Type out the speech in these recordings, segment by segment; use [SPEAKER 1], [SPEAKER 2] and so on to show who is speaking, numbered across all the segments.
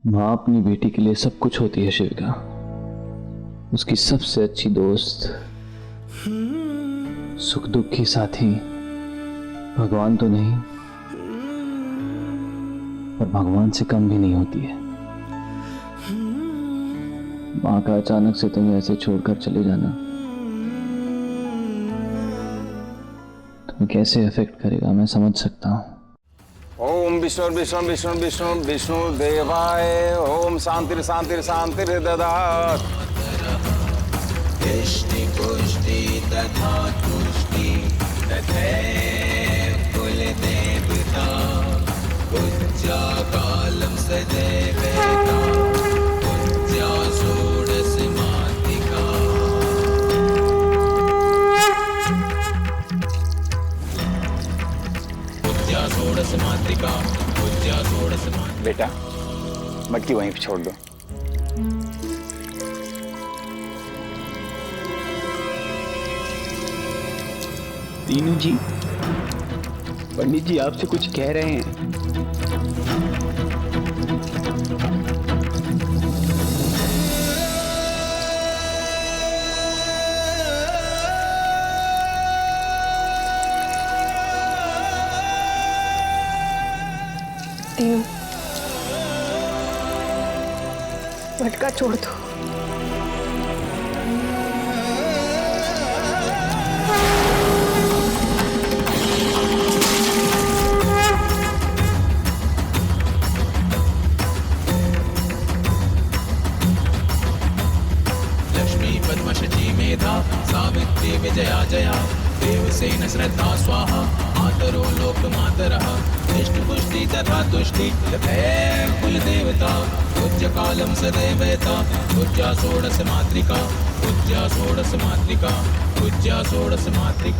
[SPEAKER 1] माँ अपनी बेटी के लिए सब कुछ होती है शिविका। उसकी सबसे अच्छी दोस्त, सुख दुख की साथी। भगवान तो नहीं, पर भगवान से कम भी नहीं होती है। माँ का अचानक से तुम्हें ऐसे छोड़कर चले जाना तुम्हें कैसे अफेक्ट करेगा मैं समझ सकता हूँ।
[SPEAKER 2] ओम विष्णु विष्णु विष्णु विष्णु विष्णु देवाय ओम शांति शांति शांति ददात।
[SPEAKER 3] दृष्टि पुष्टि तथा तुष्टि तथैव कुलदेवता पूज्या कालं सदैवेता पूज्या षोडशमात्रिका। पूज्या षोडशमात्रिका पूज्या षोडशमात्रिका।
[SPEAKER 2] बेटा मटकी वहीं पे छोड़ दो।
[SPEAKER 4] दीनू जी, पंडित जी आपसे कुछ कह रहे हैं।
[SPEAKER 5] दीनू, मटका छोड़ दो।
[SPEAKER 3] पद्मशची मेधा सावित्री विजया जया देवसेन श्रद्धा स्वाहा मातरो लोकमातरः दृष्टिपुष्टि तथा तुष्टि तथैव कुलदेवता पूज्य कालं सदैवेता पूज्या षोडशमात्रिका पूज्या षोडशमात्रिका पूज्या षोडशमात्रिका।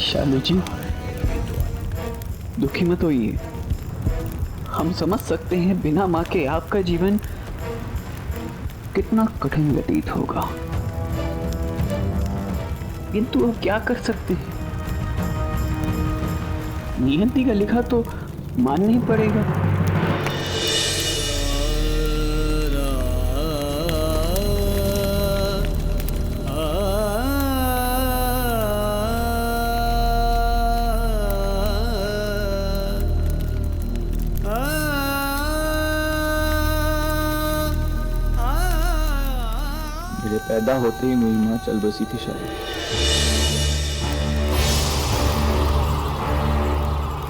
[SPEAKER 4] शालू जी, दुखी मत होइए। हम समझ सकते हैं बिना माँ के आपका जीवन कितना कठिन व्यतीत होगा, किंतु अब क्या कर सकते हैं। नियति का लिखा तो मानना ही पड़ेगा।
[SPEAKER 1] मेरे पैदा होते ही मेरी माँ चल बसी थी शायद।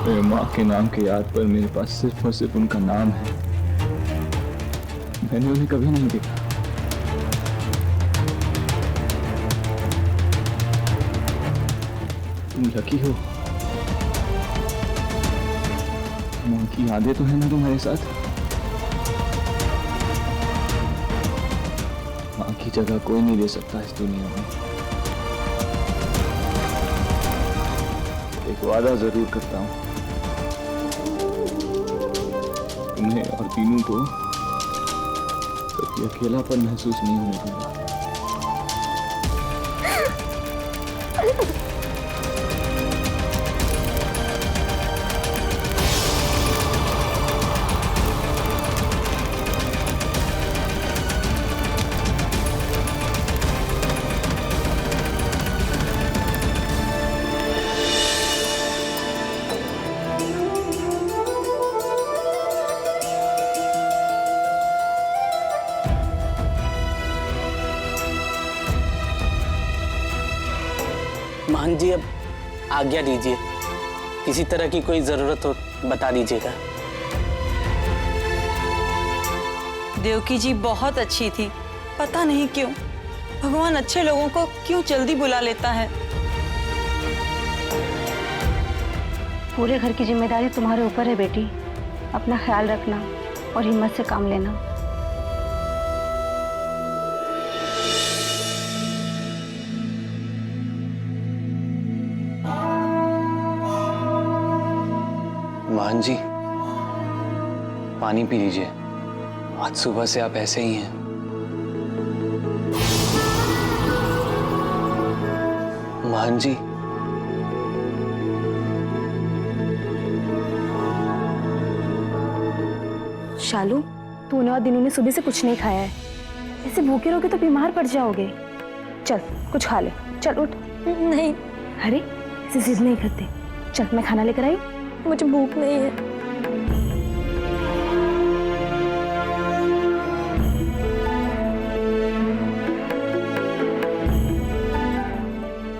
[SPEAKER 1] मेरे माँ के नाम के याद पर मेरे पास सिर्फ और सिर्फ उनका नाम है। मैंने उन्हें कभी नहीं देखा। तुम लकी हो। माँ की यादें तो है ना तुम्हारे साथ। माँ की जगह कोई नहीं दे सकता इस दुनिया में। एक वादा जरूर करता हूँ, तुम्हें और दीनू को कभी अकेलापन महसूस नहीं होने दूंगा।
[SPEAKER 6] महान जी, अब आज्ञा दीजिए, किसी तरह की कोई जरूरत हो बता दीजिएगा।
[SPEAKER 7] देवकी जी बहुत अच्छी थी, पता नहीं क्यों भगवान अच्छे लोगों को क्यों जल्दी बुला लेता है।
[SPEAKER 5] पूरे घर की जिम्मेदारी तुम्हारे ऊपर है बेटी। अपना ख्याल रखना और हिम्मत से काम लेना।
[SPEAKER 8] महान जी, पानी पी लीजिए, आज सुबह से आप ऐसे ही हैं। महान जी,
[SPEAKER 5] शालू, तूने और दिनू ने सुबह से कुछ नहीं खाया है। ऐसे भूखे रहोगे तो बीमार पड़ जाओगे। चल कुछ खा ले, चल उठ। नहीं। अरे ऐसे जिद नहीं करते, चल मैं खाना लेकर आई। मुझे भूख नहीं है।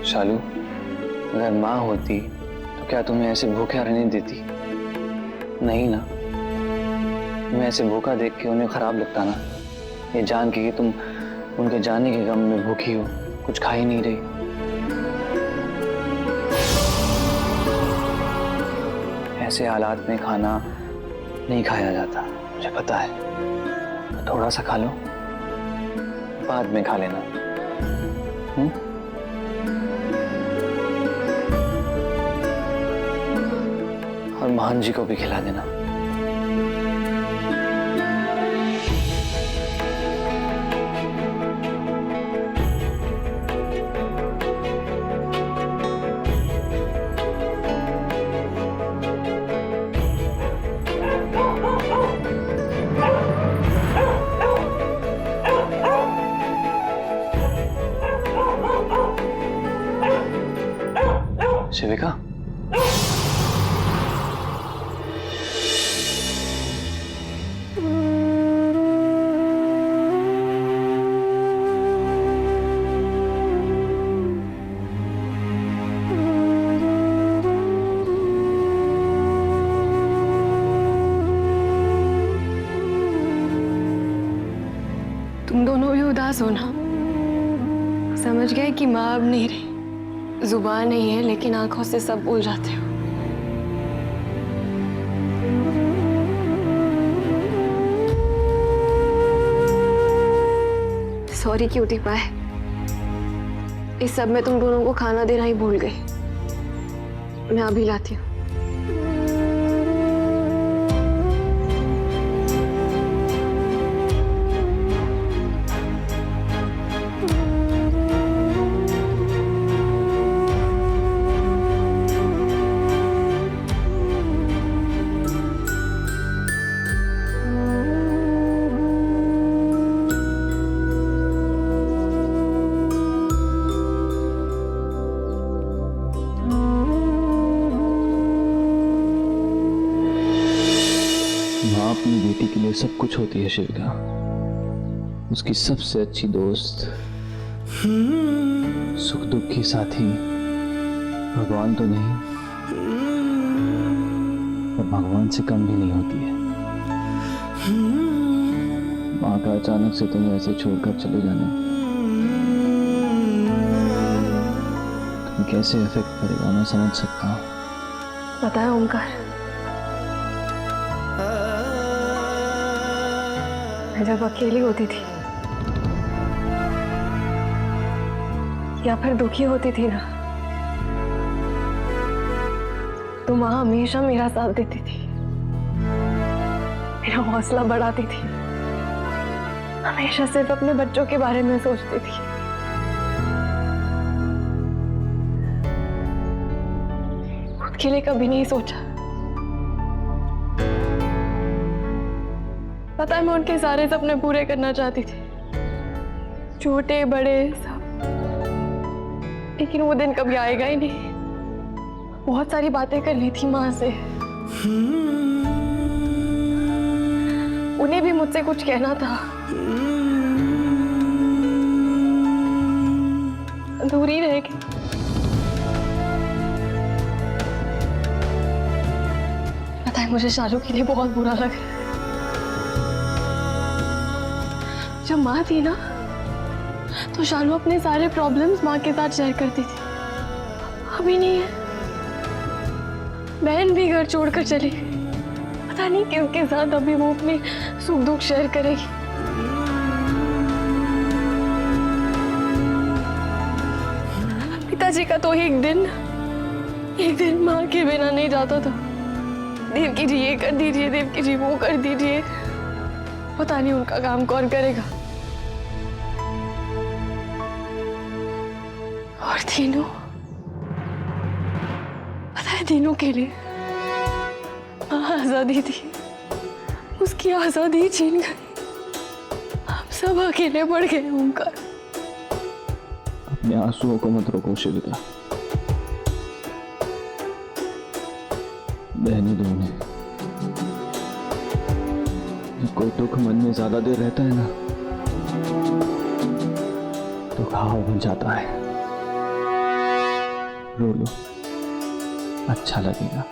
[SPEAKER 8] शालू, अगर माँ होती तो क्या तुम्हें ऐसे भूखे रहने देती? नहीं ना। मैं ऐसे भूखा देख के उन्हें खराब लगता ना, ये जान के कि तुम उनके जाने के गम में भूखी हो, कुछ खा ही नहीं रही। ऐसे हालात में खाना नहीं खाया जाता, मुझे पता है। तो थोड़ा सा खा लो, बाद में खा लेना। और महान जी को भी खिला देना। शिविका,
[SPEAKER 9] तुम दोनों भी उदास हो ना। समझ गए कि माँ अब नहीं रही, जुबान नहीं है लेकिन आंखों से सब भूल जाते हो। सॉरी क्यूटी पाए, इस सब में तुम दोनों को खाना देना ही भूल गई। मैं अभी लाती हूँ।
[SPEAKER 1] माँ अपनी बेटी के लिए सब कुछ होती है शिविका, उसकी सबसे अच्छी दोस्त, सुख दुख की साथी। भगवान तो नहीं, पर भगवान से कम भी नहीं होती है। माँ का अचानक से तुम्हें ऐसे छोड़कर चले जाना तुम्हें कैसे इफेक्ट करेगा मैं समझ सकता हूँ।
[SPEAKER 9] पता है ओमकार, मैं जब अकेली होती थी या फिर दुखी होती थी ना, तो माँ हमेशा मेरा साथ देती थी, मेरा हौसला बढ़ाती थी, हमेशा सिर्फ अपने बच्चों के बारे में सोचती थी। खुद के लिए कभी नहीं सोचा। पता है मैं उनके सारे सपने पूरे करना चाहती थी, छोटे बड़े सब, लेकिन वो दिन कभी आएगा ही नहीं। बहुत सारी बातें करनी थी माँ से, उन्हें भी मुझसे कुछ कहना था, अधूरी रह गई। मुझे शालू के लिए बहुत बुरा लग रहा है। जब माँ थी ना तो शालू अपने सारे प्रॉब्लम्स माँ के साथ शेयर करती थी। अभी नहीं है, बहन भी घर छोड़कर चली गई। पता नहीं किसके साथ अभी वो अपने सुख दुख शेयर करेगी। पिताजी का तो एक दिन माँ के बिना नहीं जाता था। देवकी जी ये कर दीजिए, देवकी जी वो कर दीजिए। पता नहीं उनका काम कौन करेगा। और तीनों, पता है तीनों के लिए आजादी थी, उसकी आजादी छीन गई। हम सब अकेले पड़ गए। ओमकार,
[SPEAKER 1] अपने आंसुओं को मत रोको शिविका, बहने दो उन्हें। जब कोई दुख मन में ज्यादा देर रहता है ना तो घाव बन जाता है। रो लो, अच्छा लगेगा।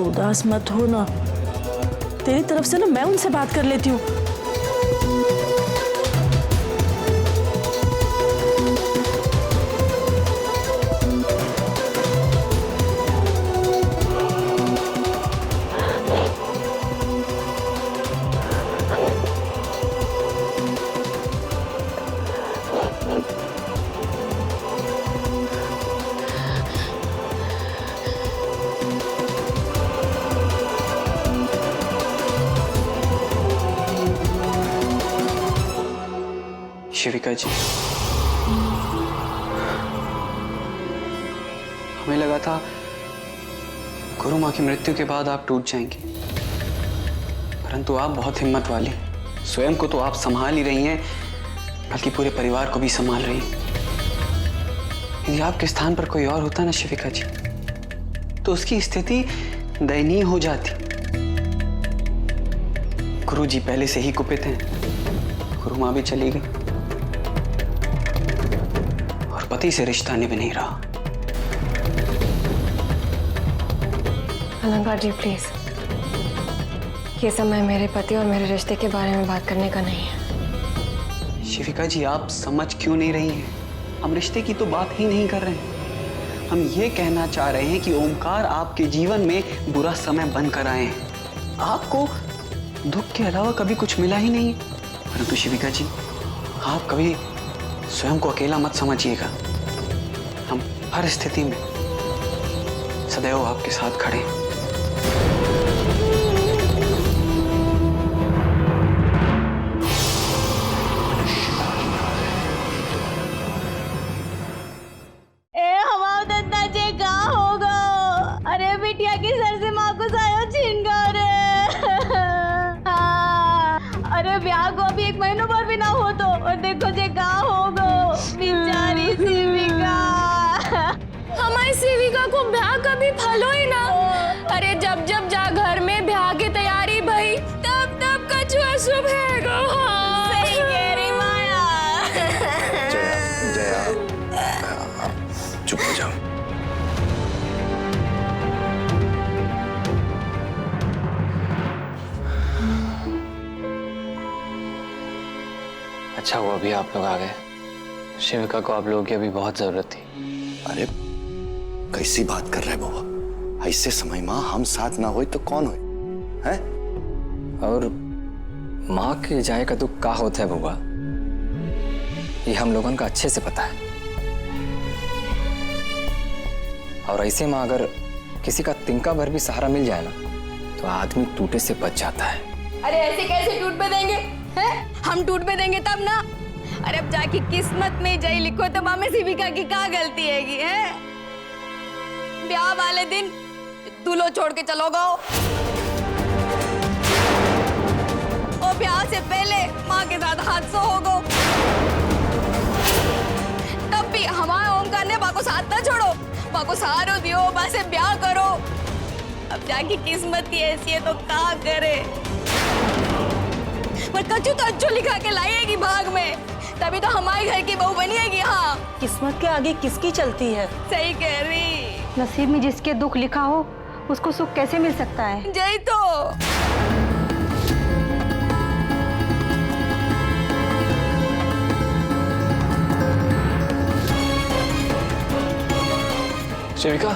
[SPEAKER 10] उदास मत हो ना, तेरी तरफ से ना मैं उनसे बात कर लेती हूँ।
[SPEAKER 8] शिविका जी, हमें लगा था गुरु माँ की मृत्यु के बाद आप टूट जाएंगे, परंतु आप बहुत हिम्मत वाली। स्वयं को तो आप संभाल ही रही हैं, बल्कि पूरे परिवार को भी संभाल रही हैं। यदि आपके स्थान पर कोई और होता ना शिविका जी, तो उसकी स्थिति दयनीय हो जाती। गुरु जी पहले से ही कुपित हैं, गुरु माँ भी चली गई, पति से रिश्ता निभ नहीं रहा।
[SPEAKER 9] अलंकार जी प्लीज, ये समय मेरे पति और मेरे रिश्ते के बारे में बात करने का नहीं है।
[SPEAKER 8] शिविका जी, आप समझ क्यों नहीं रही हैं? हम रिश्ते की तो बात ही नहीं कर रहे हैं। हम ये कहना चाह रहे हैं कि ओमकार आपके जीवन में बुरा समय बनकर आए हैं। आपको दुख के अलावा कभी कुछ मिला ही नहीं। परंतु शिविका जी, आप कभी स्वयं को अकेला मत समझिएगा। हम हर स्थिति में सदैव आपके साथ खड़े हैं।
[SPEAKER 10] अरे बिटिया की सर से माँ को सायो छीन गयो रे। अरे ब्याह को अभी 1 महीनों भर भी ना हो तो, और देखो जे का हो गो बेचारी सेविका।
[SPEAKER 9] हमारी सेविका को ब्याह कभी फलो ही ना। अरे जब जब जा घर में ब्याह की तैयारी भई, तब तब कछुआ शुभ है गो।
[SPEAKER 10] सही कह रही माया।
[SPEAKER 2] जया, चुप हो जाओ।
[SPEAKER 8] अच्छा हुआ अभी आप लोग आ गए। शिविका को आप लोगों की अभी बहुत जरूरत थी।
[SPEAKER 11] अरे कैसी बात कर रहे बाबा? ऐसे समय माँ हम साथ ना हो तो कौन हो? हैं?
[SPEAKER 12] और माँ के जाए का दुख का होता है बुआ, ये हम लोगों का अच्छे से पता है। और ऐसे में अगर किसी का तिनका भर भी सहारा मिल जाए ना, तो आदमी टूटे से बच जाता है।
[SPEAKER 10] अरे ऐसे कैसे टूट पे देंगे हैं? हम टूट पे देंगे तब ना। अरे अब जाके किस्मत में जय लिखो तो मामे सेविका की क्या गलती हैगी है? ब्याह वाले दिन दूल्हो छोड़ के चलो गो, और ब्याह से पहले माँ के साथ हादसा हो गो, तब भी हमारे ओमकार ने बाको को साथ ना छोड़ो, माँ को सहारो दियो, माँ से ब्याह करो। अब जाके किस्मत की ऐसी है तो क्या करे। पर कचू तो अच्छो लिखा के लाएगी भाग में, तभी तो हमारे घर की बहू बनिएगी। हाँ,
[SPEAKER 7] किस्मत के आगे किसकी चलती है?
[SPEAKER 10] सही कह रही।
[SPEAKER 5] नसीब में जिसके दुख लिखा हो उसको सुख कैसे मिल सकता है?
[SPEAKER 10] जय तो
[SPEAKER 12] शिविका,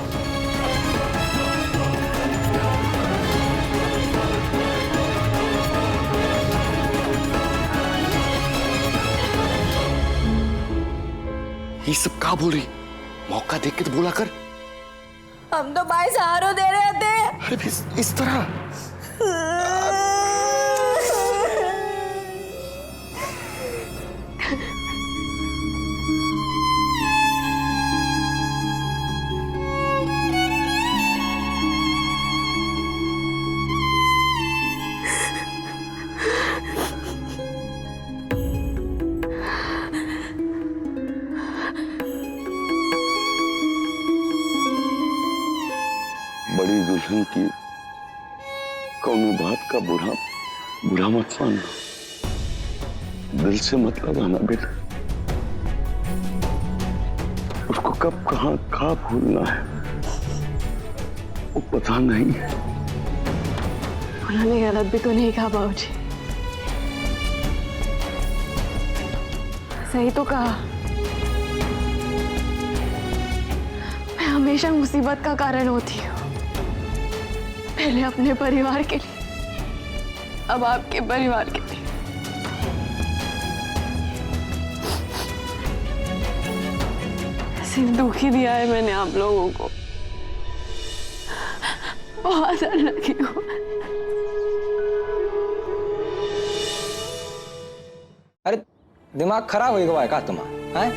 [SPEAKER 11] ये सब क्या बोल रही? मौका देख के तो बोला कर।
[SPEAKER 10] हम तो भाई सहारो दे रहे थे।
[SPEAKER 11] अरे इस तरह बड़ी दुल्हन की कौनो बात का बुरा मत मानना, दिल से मत लगाना बेटा। उसको कब कहाँ खा भूलना है वो पता नहीं।
[SPEAKER 9] उन्होंने गलत भी तो नहीं कहा बाबूजी, सही तो कहा। मैं हमेशा मुसीबत का कारण होती हूँ, पहले अपने परिवार के लिए, अब आपके परिवार के लिए। सिर्फ दुख ही दिया है मैंने आप लोगों को, बहुत अनलकी हूँ।
[SPEAKER 12] अरे दिमाग खराब हो गया का तुम्हारा? हैं?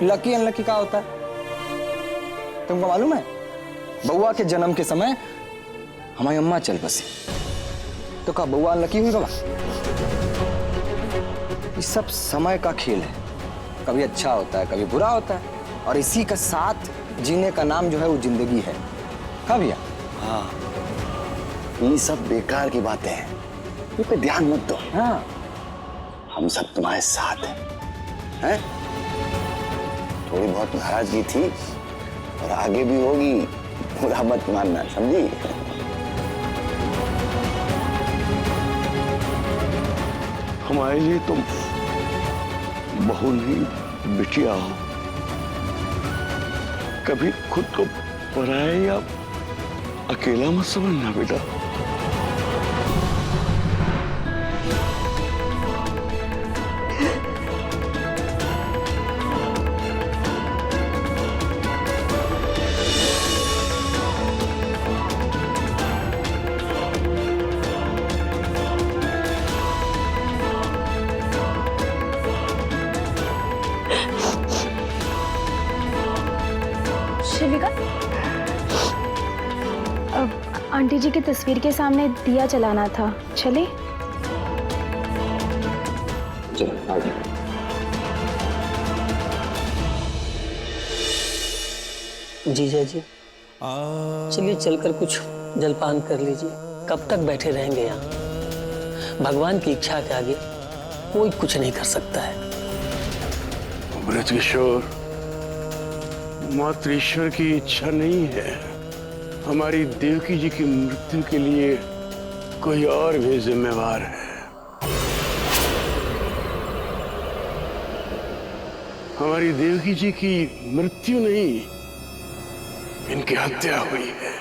[SPEAKER 12] लकी अनलकी का होता है तुमको मालूम है? बउआ के जन्म के समय हमारी अम्मा चल बसी तो का बउआ अनलकी हुई बाबा? ये सब समय का खेल है, कभी अच्छा होता है कभी बुरा होता है, और इसी का साथ जीने का नाम जो है वो जिंदगी है। हाँ भैया?
[SPEAKER 11] हाँ, ये सब बेकार की बातें हैं, इन पे ध्यान मत दो।
[SPEAKER 12] हाँ,
[SPEAKER 11] हम सब तुम्हारे साथ हैं? थोड़ी बहुत नाराजगी थी और आगे भी होगी, बुरा मत मानना, समझी? हमारे लिए तुम बहू नहीं बिटिया हो, कभी खुद को पराया या अकेला मत समझना बेटा।
[SPEAKER 5] शिविका, अब आंटी जी की तस्वीर के सामने दिया जलाना था, चले?
[SPEAKER 12] चलो आ जाओ।
[SPEAKER 6] जीजा जी, चलिए चलकर कुछ जलपान कर लीजिए। कब तक बैठे रहेंगे यहाँ? भगवान की इच्छा के आगे कोई कुछ नहीं कर सकता है।
[SPEAKER 13] ब्रज किशोर, मात्र ईश्वर की इच्छा नहीं है, हमारी देवकी जी की मृत्यु के लिए कोई और भी जिम्मेवार है। हमारी देवकी जी की मृत्यु नहीं, इनकी हत्या हुई है।